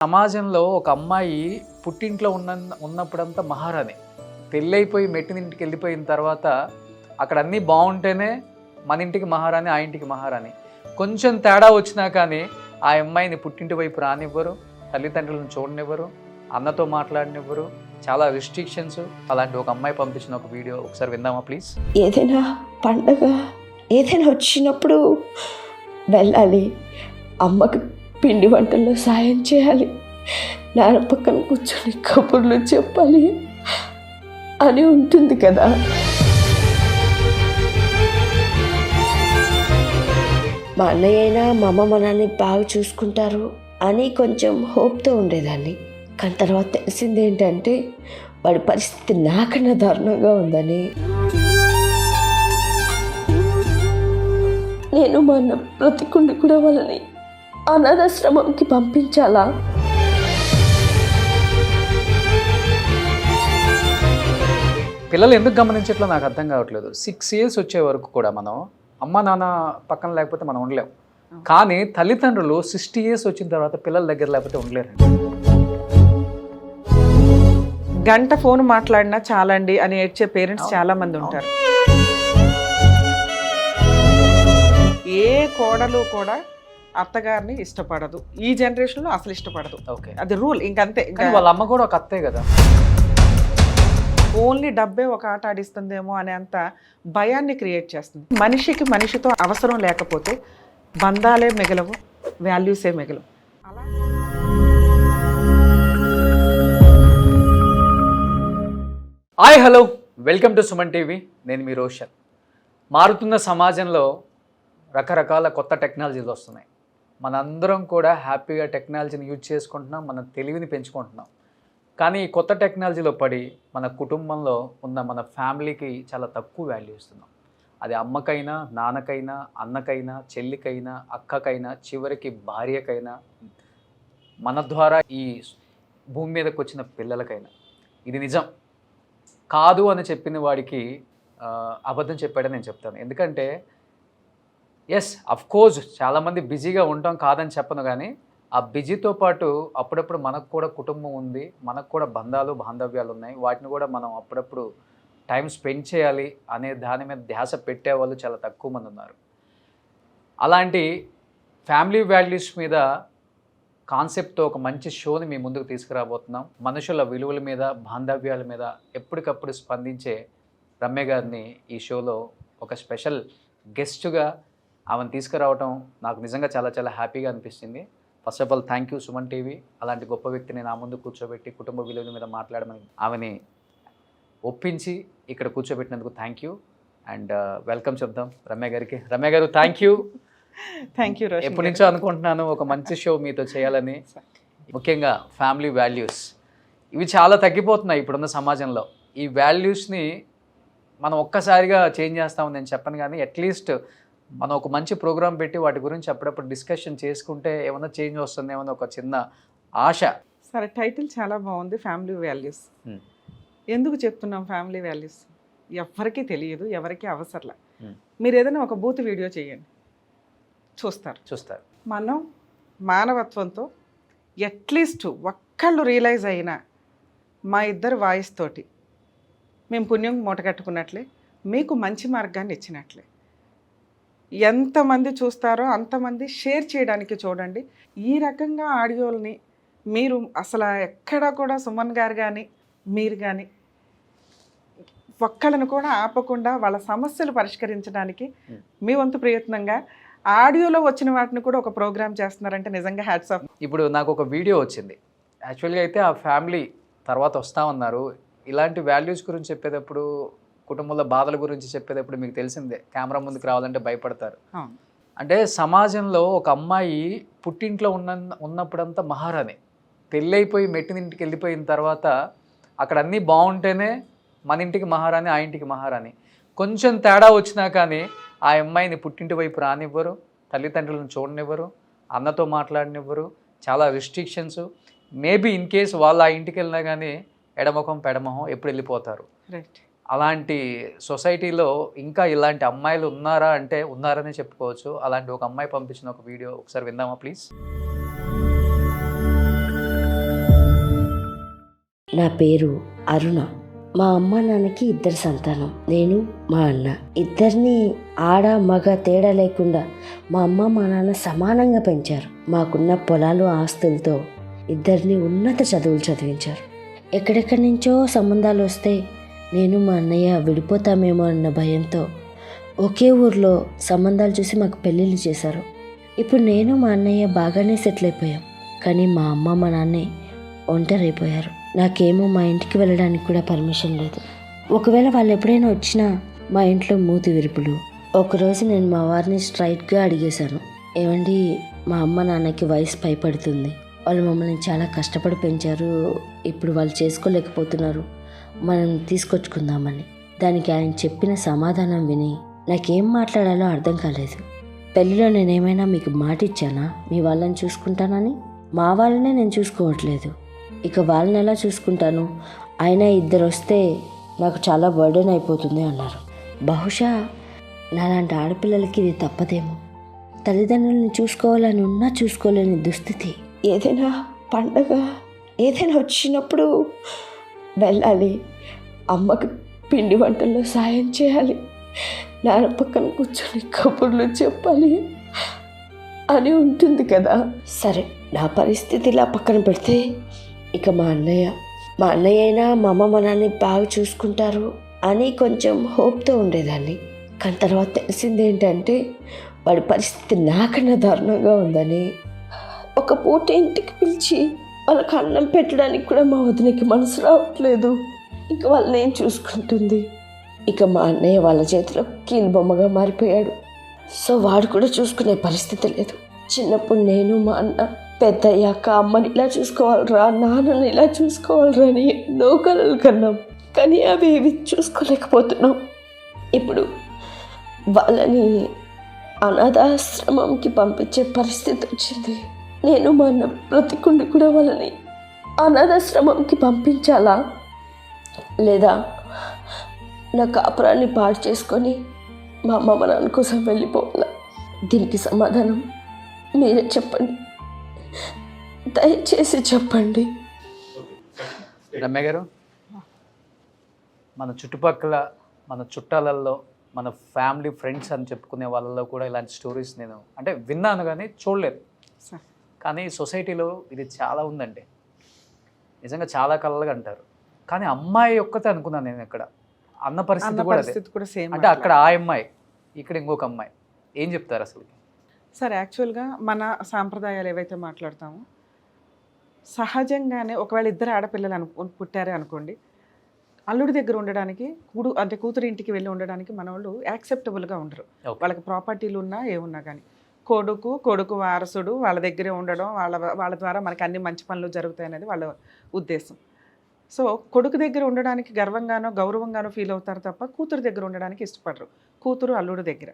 సమాజంలో ఒక అమ్మాయి పుట్టింట్లో ఉన్నప్పుడంతా మహారాణి, పెళ్ళైపోయి మెట్టినింటికి వెళ్ళిపోయిన తర్వాత అక్కడ అన్నీ బాగుంటేనే మన ఇంటికి మహారాణి, ఆ ఇంటికి మహారాణి. కొంచెం తేడా వచ్చినా కానీ ఆ అమ్మాయిని పుట్టింటి వైపు రానివ్వరు, తల్లిదండ్రులను చూడనివ్వరు, అన్నతో మాట్లాడనివ్వరు, చాలా రిస్ట్రిక్షన్స్. అలాంటి ఒక అమ్మాయి పంపించిన ఒక వీడియో ఒకసారి విందామా ప్లీజ్? ఏదైనా పండగ ఏదైనా వచ్చినప్పుడు వెళ్ళాలి, అమ్మకి పిండి వంటల్లో సాయం చేయాలి, నాన్న పక్కన కూర్చొని కబుర్లు చెప్పాలి అని ఉంటుంది కదా. మా అన్నయ్య అయినా మా అమ్మ మా నాన్నని బాగా చూసుకుంటారు అని కొంచెం హోప్తో ఉండేదాన్ని. కానీ తర్వాత తెలిసింది ఏంటంటే వాడి పరిస్థితి నాకన్నా దారుణంగా ఉందని. నేను మా అన్న బ్రతికుండి కూడా వాళ్ళని అనాథాశ్రమంకి పంపించాలా? పిల్లలు ఎందుకు గమనించట్లో నాకు అర్థం కావట్లేదు. 6 years వచ్చే వరకు కూడా మనం అమ్మ నాన్న పక్కన లేకపోతే మనం ఉండలేం. కానీ తల్లిదండ్రులు 60 years వచ్చిన తర్వాత పిల్లల దగ్గర లేకపోతే ఉండలేరు. గంట ఫోన్ మాట్లాడినా చాలండి అని ఏడ్చే పేరెంట్స్ చాలా మంది ఉంటారు. ఏ కోడలు కూడా అత్తగారిని ఇష్టపడదు, ఈ జనరేషన్లో అసలు ఇష్టపడదు. ఓకే, అది రూల్. ఇంకంతే. వాళ్ళ అమ్మ కూడా ఒక అత్తే కదా. ఓన్లీ డబ్బే ఒక ఆట ఆడిస్తుందేమో అనే అంత భయాన్ని క్రియేట్ చేస్తుంది. మనిషికి మనిషితో అవసరం లేకపోతే బంధాలే మిగలవు, వాల్యూసే మిగలవు. అలా hi hello, welcome to Suman TV. నేను మీ రోషన్. మారుతున్న సమాజంలో రకరకాల కొత్త టెక్నాలజీలు వస్తున్నాయి. మనందరం కూడా హ్యాపీగా టెక్నాలజీని యూజ్ చేసుకుంటున్నాం, మన తెలివిని పెంచుకుంటున్నాం. కానీ ఈ కొత్త టెక్నాలజీలో పడి మన కుటుంబంలో ఉన్న మన ఫ్యామిలీకి చాలా తక్కువ వాల్యూ ఇస్తున్నాం. అది అమ్మకైనా, నాన్నకైనా, అన్నకైనా, చెల్లికైనా, అక్కకైనా, చివరికి భార్యకైనా, మన ద్వారా ఈ భూమి మీదకి వచ్చిన పిల్లలకైనా. ఇది నిజం కాదు అని చెప్పిన వాడికి అబద్ధం చెప్పాడని నేను చెప్తాను. ఎందుకంటే ఎస్, అఫ్కోర్స్ చాలామంది బిజీగా ఉంటాం, కాదని చెప్పను. కానీ ఆ బిజీతో పాటు అప్పుడప్పుడు మనకు కూడా కుటుంబం ఉంది, మనకు కూడా బంధాలు బాంధవ్యాలు ఉన్నాయి. వాటిని కూడా మనం అప్పుడప్పుడు టైం స్పెండ్ చేయాలి అనే దాని మీద ధ్యాస పెట్టేవాళ్ళు చాలా తక్కువ మంది ఉన్నారు. అలాంటి ఫ్యామిలీ వాల్యూస్ మీద కాన్సెప్ట్తో ఒక మంచి షోని మీ ముందుకు తీసుకురాబోతున్నాం. మనుషుల విలువల మీద, బాంధవ్యాల మీద ఎప్పటికప్పుడు స్పందించే రమ్య గారిని ఈ షోలో ఒక స్పెషల్ గెస్ట్గా ఆమెను తీసుకురావటం నాకు నిజంగా చాలా చాలా హ్యాపీగా అనిపిస్తుంది. First of all thank you Suman TV. అలాంటి గొప్ప వ్యక్తిని నా ముందు కూర్చోబెట్టి కుటుంబ విలువల మీద మాట్లాడమని ఆమెని ఒప్పించి ఇక్కడ కూర్చోబెట్టినందుకు థ్యాంక్ యూ. అండ్ వెల్కమ్ చెప్దాం రమ్య గారికి. రమ్య గారు, థ్యాంక్ యూ. Thank you. ఎప్పటి నుంచో అనుకుంటున్నాను ఒక మంచి షో మీతో చేయాలని. ముఖ్యంగా ఫ్యామిలీ వాల్యూస్ ఇవి చాలా తగ్గిపోతున్నాయి ఇప్పుడున్న సమాజంలో. ఈ వాల్యూస్ని మనం ఒక్కసారిగా చేంజ్ చేస్తామని నేను చెప్పను, కానీ అట్లీస్ట్ మనం ఒక మంచి ప్రోగ్రామ్ పెట్టి వాటి గురించి అప్పుడప్పుడు డిస్కషన్ చేసుకుంటే ఏమైనా చేంజ్ వస్తుంది, ఏమైనా ఒక చిన్న ఆశ. సరే, టైటిల్ చాలా బాగుంది, ఫ్యామిలీ వాల్యూస్. ఎందుకు చెప్తున్నాం ఫ్యామిలీ వాల్యూస్? ఎవరికీ తెలియదు, ఎవరికీ అవసరంలే. మీరు ఏదైనా ఒక బూత్ వీడియో చేయండి, చూస్తారు. మనం మానవత్వంతో అట్లీస్ట్ ఒక్కళ్ళు రియలైజ్ అయినా మా ఇద్దరు వాయిస్ తోటి మేము పుణ్యం మూటగట్టుకున్నట్లే, మీకు మంచి మార్గాన్ని ఇచ్చినట్లే. ఎంతమంది చూస్తారో అంతమంది షేర్ చేయడానికి చూడండి. ఈ రకంగా ఆడియోల్ని మీరు అసలు ఎక్కడా కూడా సుమన్ గారు కానీ మీరు కానీ ఒక్కళ్ళను కూడా ఆపకుండా వాళ్ళ సమస్యలు పరిష్కరించడానికి మీ వంతు ప్రయత్నంగా ఆడియోలో వచ్చిన వాటిని కూడా ఒక ప్రోగ్రామ్ చేస్తున్నారంటే నిజంగా హ్యాట్స్ ఆఫ్. ఇప్పుడు నాకు ఒక వీడియో వచ్చింది. యాక్చువల్గా అయితే ఆ ఫ్యామిలీ తర్వాత వస్తామన్నారు. ఇలాంటి వాల్యూస్ గురించి చెప్పేటప్పుడు, కుటుంబంలో బాధల గురించి చెప్పేటప్పుడు మీకు తెలిసిందే, కెమెరా ముందుకు రావాలంటే భయపడతారు. అంటే సమాజంలో ఒక అమ్మాయి పుట్టింట్లో ఉన్నప్పుడంతా మహారాణి, పెళ్ళైపోయి మెట్టినింటికి వెళ్ళిపోయిన తర్వాత అక్కడ అన్నీ బాగుంటేనే మన ఇంటికి మహారాణి, ఆ ఇంటికి మహారాణి. కొంచెం తేడా వచ్చినా కానీ ఆ అమ్మాయిని పుట్టింటి వైపు రానివ్వరు, తల్లిదండ్రులను చూడనివ్వరు, అన్నతో మాట్లాడనివ్వరు, చాలా రిస్ట్రిక్షన్స్. మేబీ ఇన్ కేస్ వాళ్ళు ఆ ఇంటికి వెళ్ళినా కానీ ఎడమొఖం పెడమొహం ఎప్పుడు వెళ్ళిపోతారు. రైట్. అలాంటి సొసైటీలో ఇంకా ఇలాంటి అమ్మాయిలు ఉన్నారా అంటే ఉన్నారనే చెప్పుకోవచ్చు. అలాంటి ఒక అమ్మాయి పంపించిన ఒక వీడియో ఒకసారి విందామా ప్లీజ్? నా పేరు అరుణ. మా అమ్మ నాన్నకి 2 సంతానం, నేను మా అన్న. ఇద్దరిని ఆడ మగ తేడా లేకుండా మా అమ్మ మా నాన్న సమానంగా పెంచారు. మాకున్న పొలాలు ఆస్తులతో ఇద్దరిని ఉన్నత చదువులు చదివించారు. ఎక్కడెక్కడి నుంచో సంబంధాలు వస్తే నేను మా అన్నయ్య విడిపోతామేమో అన్న భయంతో ఒకే ఊర్లో సంబంధాలు చూసి మాకు పెళ్ళిళ్ళు చేశారు. ఇప్పుడు నేను మా అన్నయ్య బాగానే సెటిల్ అయిపోయాం. కానీ మా అమ్మ మా నాన్నే ఒంటరైపోయారు. నాకేమో మా ఇంటికి వెళ్ళడానికి కూడా పర్మిషన్ లేదు. ఒకవేళ వాళ్ళు ఎప్పుడైనా వచ్చినా మా ఇంట్లో మూతి విరుపులు. ఒకరోజు నేను మా వారిని స్ట్రైట్గా అడిగేశాను, ఏమండి, మా అమ్మ నాన్నకి వయసు పైపడుతుంది, వాళ్ళు మమ్మల్ని చాలా కష్టపడి పెంచారు, ఇప్పుడు వాళ్ళు చేసుకోలేకపోతున్నారు, మనం తీసుకొచ్చుకుందామని. దానికి ఆయన చెప్పిన సమాధానం విని నాకేం మాట్లాడాలో అర్థం కాలేదు. పెళ్ళిలో నేనేమైనా మీకు మాట ఇచ్చానా మీ వాళ్ళని చూసుకుంటానని? మా వాళ్ళనే నేను చూసుకోవట్లేదు, ఇక వాళ్ళని ఎలా చూసుకుంటాను? అయినా 2 వస్తే నాకు చాలా బర్డెన్ అయిపోతుంది అన్నారు. బహుశా నాలాంటి ఆడపిల్లలకి ఇది తప్పదేమో. తల్లిదండ్రులను చూసుకోవాలని ఉన్నా చూసుకోలేని దుస్థితి. ఏదైనా పండగ ఏదైనా వచ్చినప్పుడు వెళ్ళాలి, అమ్మకి పిండి వంటల్లో సాయం చేయాలి, నాన్న పక్కన కూర్చొని కబుర్లు చెప్పాలి అని ఉంటుంది కదా. సరే, నా పరిస్థితి ఇలా పక్కన పెడితే ఇక మా అన్నయ్య అయినా మా అమ్మ మా నాన్నని బాగా చూసుకుంటారు అని కొంచెం హోప్తో ఉండేదాన్ని. కానీ తర్వాత తెలిసింది ఏంటంటే వాడి పరిస్థితి నాకన్నా దారుణంగా ఉందని. ఒక పూట ఇంటికి పిలిచి వాళ్ళకి అన్నం పెట్టడానికి కూడా మా వదినకి మనసు రావట్లేదు. ఇక వాళ్ళని ఏం చూసుకుంటుంది? ఇక మా అన్నయ్య వాళ్ళ చేతిలో కీలుబొమ్మగా మారిపోయాడు. సో వాడు కూడా చూసుకునే పరిస్థితి లేదు. చిన్నప్పుడు నేను మా అన్న పెద్దయ్యాక అమ్మని ఇలా చూసుకోవాలరా, నాన్నని ఇలా చూసుకోవాలరా అని ఎన్నో కలలు కన్నాం. కానీ అవి ఏవి చూసుకోలేకపోతున్నాం. ఇప్పుడు వాళ్ళని అనాథాశ్రమంకి పంపించే పరిస్థితి వచ్చింది. నేను మా అన్న బ్రతికుండి కూడా వాళ్ళని అనాథాశ్రమంకి పంపించాలా, లేదా నా కాపురాన్ని పాడు చేసుకొని మా అమ్మ మా నాన్న కోసం వెళ్ళిపోవాలా? దీనికి సమాధానం మీరే చెప్పండి, దయచేసి చెప్పండి. రమ్య గారు, మన చుట్టుపక్కల మన చుట్టాలలో మన ఫ్యామిలీ ఫ్రెండ్స్ అని చెప్పుకునే వాళ్ళలో కూడా ఇలాంటి స్టోరీస్ నేను అంటే విన్నాను కానీ చూడలేదు. కానీ సొసైటీలో ఇది చాలా ఉందండి, నిజంగా చాలా కలలుగా అంటారు. కానీ అమ్మాయి ఒక్కతే అనుకున్నాను నేను. ఇక్కడ అన్న పరిస్థితి కూడా సేమ్. అంటే అక్కడ ఆ అమ్మాయి, ఇక్కడ ఇంకొక అమ్మాయి. ఏం చెప్తారు అసలు? సరే, యాక్చువల్గా మన సాంప్రదాయాలు ఏవైతే మాట్లాడతామో సహజంగానే ఒకవేళ 2 ఆడపిల్లలు పుట్టారే అనుకోండి, అల్లుడి దగ్గర ఉండడానికి కూతురు ఇంటికి వెళ్ళి ఉండడానికి మన వాళ్ళు యాక్సెప్టబుల్గా ఉండరు. వాళ్ళకి ప్రాపర్టీలు ఉన్నా ఏమున్నా కానీ కొడుకు వారసుడు వాళ్ళ దగ్గరే ఉండడం, వాళ్ళ ద్వారా మనకి అన్ని మంచి పనులు జరుగుతాయి అనేది వాళ్ళ ఉద్దేశం. సో కొడుకు దగ్గర ఉండడానికి గర్వంగానో గౌరవంగానో ఫీల్ అవుతారు తప్ప కూతురు దగ్గర ఉండడానికి ఇష్టపడరు. కూతురు అల్లుడు దగ్గర.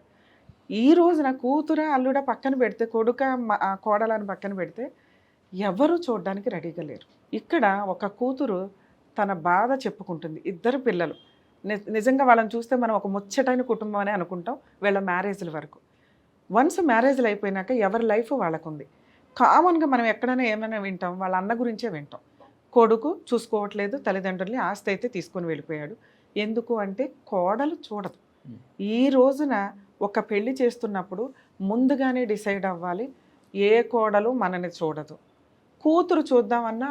ఈ రోజున కూతుర అల్లుడ పక్కన పెడితే, కొడుక కోడలని పక్కన పెడితే ఎవరు చూడడానికి రెడీగా లేరు. ఇక్కడ ఒక కూతురు తన బాధ చెప్పుకుంటుంది. 2 పిల్లలు, నిజంగా వాళ్ళని చూస్తే మనం ఒక ముచ్చటైన కుటుంబం అని అనుకుంటాం వీళ్ళ మ్యారేజ్ల వరకు. వన్స్ మ్యారేజ్లు అయిపోయినాక ఎవరి లైఫ్ వాళ్ళకుంది. కామన్గా మనం ఎక్కడైనా ఏమైనా వింటాం, వాళ్ళ అన్న గురించే వింటాం. కొడుకు చూసుకోవట్లేదు, తల్లిదండ్రుల్ని ఆస్తి అయితే తీసుకొని వెళ్ళిపోయాడు. ఎందుకు అంటే కోడలు చూడదు. ఈ రోజున ఒక పెళ్లి చేస్తున్నప్పుడు ముందుగానే డిసైడ్ అవ్వాలి, ఏ కోడలు మనని చూడదు. కూతురు చూద్దామన్నా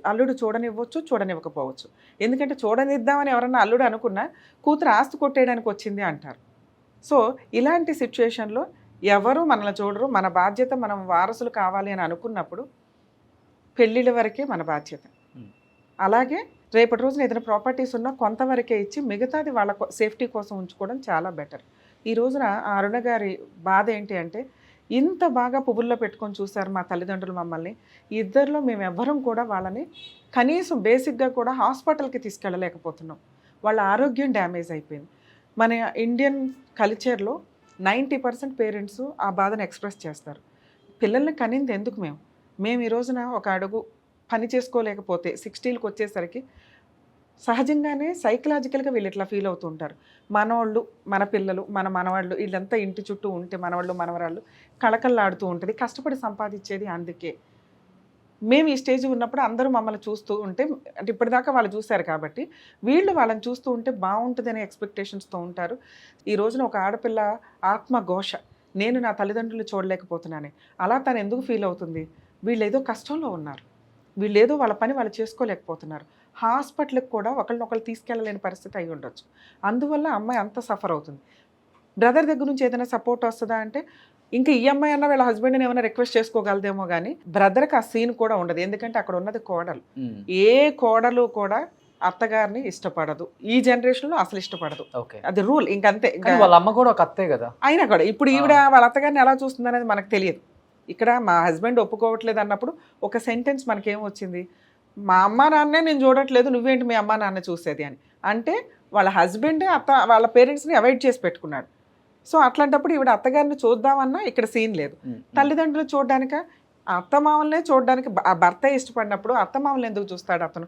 అల్లుడు చూడనివ్వచ్చు, చూడనివ్వకపోవచ్చు. ఎందుకంటే చూడనిద్దామని ఎవరన్నా అల్లుడు అనుకున్నా కూతురు ఆస్తి కొట్టేయడానికి వచ్చింది అంటారు. సో ఇలాంటి సిచ్యువేషన్లో ఎవరు మనల్ని చూడరు. మన బాధ్యత మనం వారసులు కావాలి అని అనుకున్నప్పుడు పెళ్ళిళ్ళ వరకే మన బాధ్యత. అలాగే రేపటి రోజున ఏదైనా ప్రాపర్టీస్ ఉన్నా కొంతవరకే ఇచ్చి మిగతాది వాళ్ళ సేఫ్టీ కోసం ఉంచుకోవడం చాలా బెటర్. ఈ రోజున అరుణ గారి బాధ ఏంటి అంటే, ఇంత బాగా పువ్వుల్లో పెట్టుకొని చూశారు మా తల్లిదండ్రులు మమ్మల్ని, 2లో మేము ఎవ్వరం కూడా వాళ్ళని కనీసం బేసిక్గా కూడా హాస్పిటల్కి తీసుకెళ్ళలేకపోతున్నాం. వాళ్ళ ఆరోగ్యం డ్యామేజ్ అయిపోయింది. మన ఇండియన్ కల్చర్లో 90% పేరెంట్స్ ఆ బాధను ఎక్స్ప్రెస్ చేస్తారు. పిల్లల్ని కనింది ఎందుకు? మేము ఈ రోజున ఒక అడుగు పని చేసుకోలేకపోతే 60లకు వచ్చేసరికి సహజంగానే సైకలాజికల్గా వీళ్ళు ఇట్లా ఫీల్ అవుతూ ఉంటారు. మనవాళ్ళు, మన పిల్లలు, మన మనవాళ్ళు వీళ్ళంతా ఇంటి చుట్టూ ఉంటే మనవాళ్ళు మనవరాళ్ళు కళకళలాడుతూ ఉంటుంది. కష్టపడి సంపాదించేది అందుకే. మేము ఈ స్టేజ్ ఉన్నప్పుడు అందరూ మమ్మల్ని చూస్తూ ఉంటే, అంటే ఇప్పటిదాకా వాళ్ళు చూశారు కాబట్టి వీళ్ళు వాళ్ళని చూస్తూ ఉంటే బాగుంటుంది అనే ఎక్స్పెక్టేషన్స్తో ఉంటారు. ఈ రోజున ఒక ఆడపిల్ల ఆత్మఘోష, నేను నా తల్లిదండ్రులు చూడలేకపోతున్నానే, అలా తను ఎందుకు ఫీల్ అవుతుంది? వీళ్ళు ఏదో కష్టంలో ఉన్నారు, వీళ్ళు ఏదో వాళ్ళ పని వాళ్ళు చేసుకోలేకపోతున్నారు, హాస్పిటల్కి కూడా ఒకళ్ళనొకళ్ళు తీసుకెళ్ళలేని పరిస్థితి అయి ఉండొచ్చు, అందువల్ల అమ్మాయి అంత సఫర్ అవుతుంది. బ్రదర్ దగ్గర నుంచి ఏదైనా సపోర్ట్ వస్తుందా అంటే ఇంకా ఈ అమ్మాయి అన్న వీళ్ళ హస్బెండ్ని ఏమైనా రిక్వెస్ట్ చేసుకోగలదేమో కానీ బ్రదర్కి ఆ సీన్ కూడా ఉండదు. ఎందుకంటే అక్కడ ఉన్నది కోడలు. ఏ కోడలు కూడా అత్తగారిని ఇష్టపడదు, ఈ జనరేషన్లో అసలు ఇష్టపడదు, అది రూల్. ఇంకంతే. వాళ్ళ అమ్మ కూడా ఒక అత్తే కదా అయినా కూడా ఇప్పుడు ఈవిడ వాళ్ళ అత్తగారిని ఎలా చూస్తుంది అనేది మనకు తెలియదు. ఇక్కడ మా హస్బెండ్ ఒప్పుకోవట్లేదు అన్నప్పుడు ఒక సెంటెన్స్ మనకేం వచ్చింది, మా అమ్మ నాన్నే నేను చూడట్లేదు, నువ్వేంటి మీ అమ్మ నాన్న చూసేది అని. అంటే వాళ్ళ హస్బెండే వాళ్ళ పేరెంట్స్ని అవాయిడ్ చేసి పెట్టుకున్నాడు. సో అట్లాంటప్పుడు ఈవిడ అత్తగారిని చూద్దామన్నా ఇక్కడ సీన్ లేదు. తల్లిదండ్రులు చూడడానిక, అత్తమామలనే చూడడానికి ఆ భర్త ఇష్టపడినప్పుడు అత్తమామలు ఎందుకు చూస్తాడు అతను?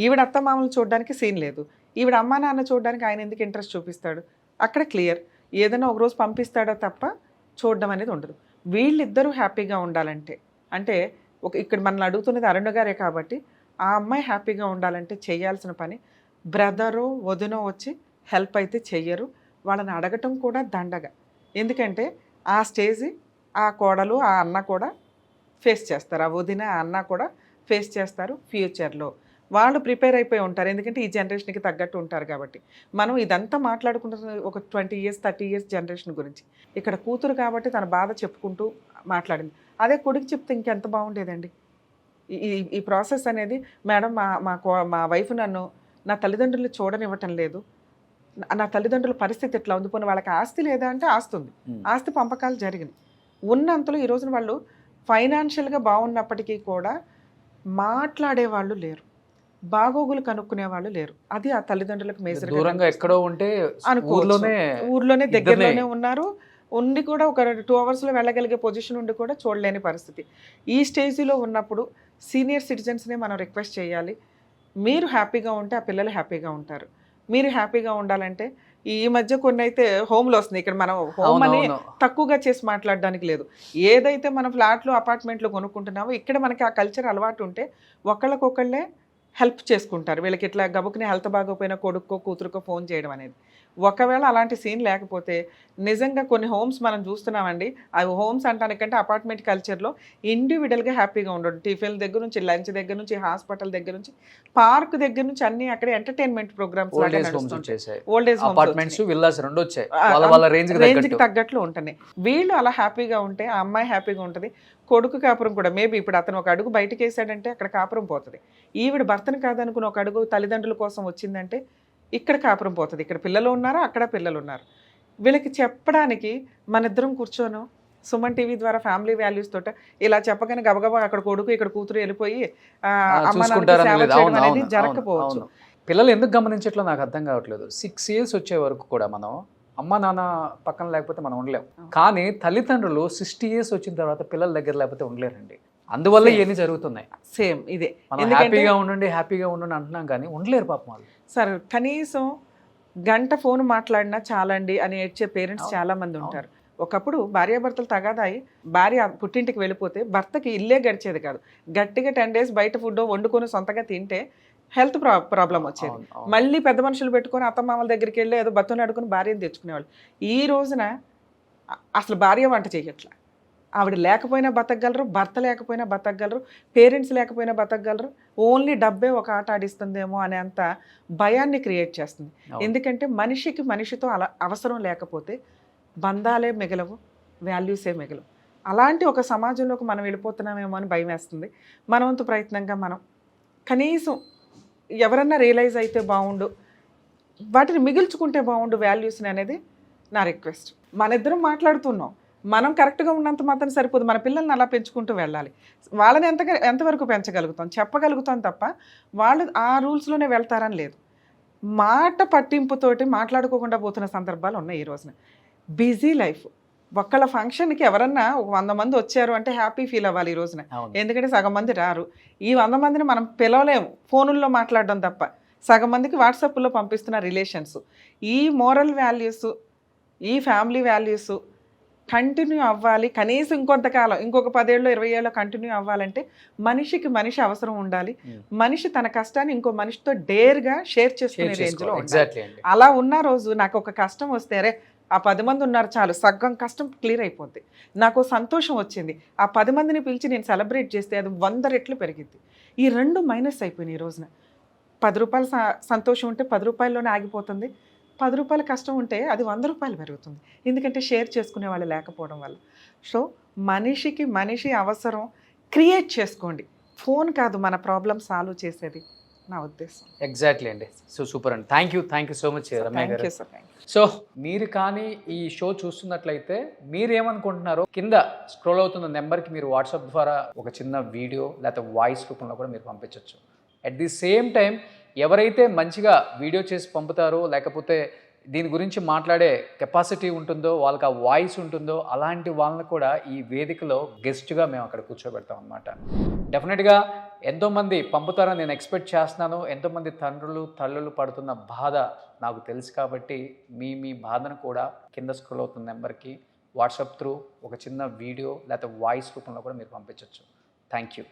ఈవిడ అత్తమామలు చూడడానికి సీన్ లేదు, ఈవిడ అమ్మా నాన్న చూడడానికి ఆయన ఎందుకు ఇంట్రెస్ట్ చూపిస్తాడు? అక్కడ క్లియర్. ఏదైనా ఒకరోజు పంపిస్తాడో తప్ప చూడడం అనేది ఉండదు. వీళ్ళిద్దరూ హ్యాపీగా ఉండాలంటే, అంటే ఇక్కడ మనల్ని అడుగుతున్నది అరుణ గారే కాబట్టి, ఆ అమ్మాయి హ్యాపీగా ఉండాలంటే చేయాల్సిన పని, బ్రదరో వదినో వచ్చి హెల్ప్ అయితే చెయ్యరు, వాళ్ళని అడగటం కూడా దండగా. ఎందుకంటే ఆ స్టేజ్ ఆ కోడలు ఆ అన్న కూడా ఫేస్ చేస్తారు, ఆ వదిన ఆ అన్న కూడా ఫేస్ చేస్తారు ఫ్యూచర్లో. వాళ్ళు ప్రిపేర్ అయిపోయి ఉంటారు, ఎందుకంటే ఈ జనరేషన్కి తగ్గట్టు ఉంటారు కాబట్టి. మనం ఇదంతా మాట్లాడుకుంటున్న ఒక 20 years 30 years జనరేషన్ గురించి. ఇక్కడ కూతురు కాబట్టి తన బాధ చెప్పుకుంటూ మాట్లాడింది. అదే కొడుకు చెప్తే ఇంకెంత బాగుండేదండి. ఈ ప్రాసెస్ అనేది, మేడం మా వైఫ్ నన్ను నా తల్లిదండ్రులు చూడనివ్వటం లేదు, నా తల్లిదండ్రుల పరిస్థితి ఎట్లా ఉంది, పోనీ వాళ్ళకి ఆస్తి లేదా అంటే ఆస్తి ఉంది, ఆస్తి పంపకాలు జరిగినాయి, ఉన్నంతలో ఈ రోజున వాళ్ళు ఫైనాన్షియల్గా బాగున్నప్పటికీ కూడా మాట్లాడే వాళ్ళు లేరు, బాగోగులు కనుక్కునే వాళ్ళు లేరు. అది ఆ తల్లిదండ్రులకు మేజర్. దూరంగా ఎక్కడో ఉంటే ఊర్లోనే దగ్గరలోనే ఉన్నారు, ఉండి కూడా ఒక 2 hours వెళ్ళగలిగే పొజిషన్ ఉండి కూడా చూడలేని పరిస్థితి. ఈ స్టేజ్లో ఉన్నప్పుడు సీనియర్ సిటిజన్స్ని మనం రిక్వెస్ట్ చేయాలి, మీరు హ్యాపీగా ఉంటే ఆ పిల్లలు హ్యాపీగా ఉంటారు. మీరు హ్యాపీగా ఉండాలంటే ఈ మధ్య కొన్ని అయితే హోమ్లో వస్తుంది. ఇక్కడ మనం హోమ్ అని తక్కువగా చేసి మాట్లాడడానికి లేదు. ఏదైతే మనం ఫ్లాట్లు అపార్ట్మెంట్లు కొనుక్కుంటున్నామో ఇక్కడ మనకి ఆ కల్చర్ అలవాటు ఉంటే ఒకళ్ళకొకళ్ళే హెల్ప్ చేసుకుంటారు. వీళ్ళకి ఇట్లా గబుకుని హెల్త్ బాగోపోయినా కొడుకో కూతురుకో ఫోన్ చేయడం అనేది. ఒకవేళ అలాంటి సీన్ లేకపోతే నిజంగా కొన్ని హోమ్స్ మనం చూస్తున్నామండి. అవి హోమ్స్ అంటానికంటే అపార్ట్మెంట్ కల్చర్లో ఇండివిజువల్గా హ్యాపీగా ఉండడు. టిఫిన్ దగ్గర నుంచి, లంచ్ దగ్గర నుంచి, హాస్పిటల్ దగ్గర నుంచి, పార్క్ దగ్గర నుంచి అన్ని అక్కడ entertainment programs old age apartments villas రెండు వచ్చాయి, రేంజ్కి తగ్గట్లు ఉంటున్నాయి. వీళ్ళు అలా హ్యాపీగా ఉంటే ఆ అమ్మాయి హ్యాపీగా ఉంటుంది. కొడుకు కాపురం కూడా మేబీ ఇప్పుడు అతను ఒక అడుగు బయటకు వేసాడంటే అక్కడ కాపురం పోతుంది. ఈవిడ భర్తను కాదనుకుని ఒక అడుగు తల్లిదండ్రుల కోసం వచ్చిందంటే ఇక్కడ కాపురం పోతుంది. ఇక్కడ పిల్లలు ఉన్నారు, అక్కడ పిల్లలు ఉన్నారు. వీళ్ళకి చెప్పడానికి మన ఇద్దరం కూర్చోను సుమన్ టీవీ ద్వారా ఫ్యామిలీ వాల్యూస్ తోట ఇలా చెప్పగానే గబగబా అక్కడ కొడుకు ఇక్కడ కూతురు వెళ్ళిపోయి అమ్మ అనేది జరగకపోవచ్చు. పిల్లలు ఎందుకు గమనించట్లో నాకు అర్థం కావట్లేదు. 6 years వచ్చే వరకు కూడా మనం అమ్మ నాన్న పక్కన లేకపోతే మనం ఉండలేం. కానీ తల్లిదండ్రులు 60 years వచ్చిన తర్వాత పిల్లల దగ్గర లేకపోతే ఉండలేరండి. అందువల్ల ఇవన్నీ జరుగుతున్నాయి. సేమ్ ఇదే, హ్యాపీగా ఉండండి అంటున్నాం కానీ ఉండలేరు పాపం వాళ్ళు. సార్ కనీసం గంట ఫోన్ మాట్లాడినా చాలండి అని ఏడ్చే పేరెంట్స్ చాలా మంది ఉంటారు. ఒకప్పుడు భార్యాభర్తలు తగాదాయి భార్య పుట్టింటికి వెళ్ళిపోతే భర్తకి ఇల్లే గడిచేది కాదు. గట్టిగా 10 days బయట ఫుడ్ వండుకొని సొంతగా తింటే హెల్త్ ప్రాబ్లం వచ్చేది. మళ్ళీ పెద్ద మనుషులు పెట్టుకొని అత్తమామల దగ్గరికి వెళ్ళి ఏదో బతుని అడుగుని భార్యను తెచ్చుకునేవాళ్ళు. ఈ రోజున అసలు భార్య వంట చేయట్లా, ఆవిడ లేకపోయినా బతకగలరు, భర్త లేకపోయినా బతకగలరు, పేరెంట్స్ లేకపోయినా బతకగలరు. ఓన్లీ డబ్బే ఒక ఆట ఆడిస్తుందేమో అనే అంత భయాన్ని క్రియేట్ చేస్తుంది. ఎందుకంటే మనిషికి మనిషితో అలా అవసరం లేకపోతే బంధాలే మిగలవు, వాల్యూసే మిగలవు. అలాంటి ఒక సమాజంలోకి మనం వెళ్ళిపోతున్నామేమో అని భయం వేస్తుంది. మనవంతు ప్రయత్నంగా మనం కనీసం ఎవరన్నా రియలైజ్ అయితే బాగుండు, వాటిని మిగిల్చుకుంటే బాగుండు వాల్యూస్ని అనేది నా రిక్వెస్ట్. మన ఇద్దరం మాట్లాడుతున్నాం, మనం కరెక్ట్గా ఉన్నంత మాత్రం సరిపోదు, మన పిల్లల్ని అలా పెంచుకుంటూ వెళ్ళాలి. వాళ్ళని ఎంతవరకు పెంచగలుగుతాం, చెప్పగలుగుతాం తప్ప వాళ్ళు ఆ రూల్స్లోనే వెళ్తారని లేదు. మాట పట్టింపుతోటి మాట్లాడుకోకుండా పోతున్న సందర్భాలు ఉన్నాయి ఈ రోజున. Busy life. ఒక్కళ్ళ ఫంక్షన్కి ఎవరన్నా ఒక 100 మంది వచ్చారు అంటే హ్యాపీ ఫీల్ అవ్వాలి ఈ రోజున. ఎందుకంటే సగం మంది రారు. ఈ 100 మందిని మనం పిలవలేము ఫోనుల్లో మాట్లాడడం తప్ప. సగం మందికి వాట్సాప్లో పంపిస్తున్న రిలేషన్స్. ఈ మోరల్ వాల్యూస్, ఈ ఫ్యామిలీ వాల్యూస్ కంటిన్యూ అవ్వాలి, కనీసం ఇంకొంతకాలం, ఇంకొక 10 ఏళ్ళు 20 ఏళ్ళు కంటిన్యూ అవ్వాలంటే మనిషికి మనిషి అవసరం ఉండాలి. మనిషి తన కష్టాన్ని ఇంకో మనిషితో డేర్గా షేర్ చేసుకునే రేంజ్లో ఉండాలి. ఎగ్జాక్ట్లీ అండి. అలా ఉన్న రోజు నాకు ఒక కష్టం వస్తే అరే ఆ 10 మంది ఉన్నారు చాలు, సగం కష్టం క్లియర్ అయిపోద్ది. నాకు సంతోషం వచ్చింది, ఆ 10 మందిని పిలిచి నేను సెలబ్రేట్ చేస్తే అది 100 రెట్లు పెరిగిద్ది. ఈ 2 మైనస్ అయిపోయినాయి ఈ రోజున. 10 రూపాయల సంతోషం ఉంటే 10 రూపాయల్లోనే ఆగిపోతుంది. 10 రూపాయల కష్టం ఉంటే అది 100 రూపాయలు పెరుగుతుంది. ఎందుకంటే షేర్ చేసుకునే వాళ్ళు లేకపోవడం వల్ల. సో మనిషికి మనిషి అవసరం క్రియేట్ చేసుకోండి. ఫోన్ కాదు మన ప్రాబ్లం సాల్వ్ చేసేది, నా ఉద్దేశం. ఎగ్జాక్ట్లీ అండి. సో సూపర్ అండి. Thank you so much Ramya thank గారు. You sir. Thank you. So మీరు కానీ ఈ షో చూస్తున్నట్లయితే మీరు ఏమనుకుంటున్నారో కింద స్క్రోల్ అవుతున్న నెంబర్కి మీరు వాట్సాప్ ద్వారా ఒక చిన్న వీడియో లేకపోతే వాయిస్ రూపంలో కూడా మీరు పంపించవచ్చు. అట్ ది సేమ్ టైం ఎవరైతే మంచిగా వీడియో చేసి పంపుతారో లేకపోతే దీని గురించి మాట్లాడే కెపాసిటీ ఉంటుందో, వాళ్ళకి ఆ వాయిస్ ఉంటుందో, అలాంటి వాళ్ళని కూడా ఈ వేదికలో గెస్ట్గా మేము అక్కడ కూర్చోబెడతాం అనమాట. డెఫినెట్గా ఎంతోమంది పంపుతారని నేను ఎక్స్పెక్ట్ చేస్తున్నాను. ఎంతోమంది తండ్రులు తల్లులు పడుతున్న బాధ నాకు తెలుసు కాబట్టి మీ బాధను కూడా కింద స్క్రోల్ అవుతున్న నెంబర్కి వాట్సాప్ త్రూ ఒక చిన్న వీడియో లేకపోతే వాయిస్ రూపంలో కూడా మీరు పంపించవచ్చు. Thank you.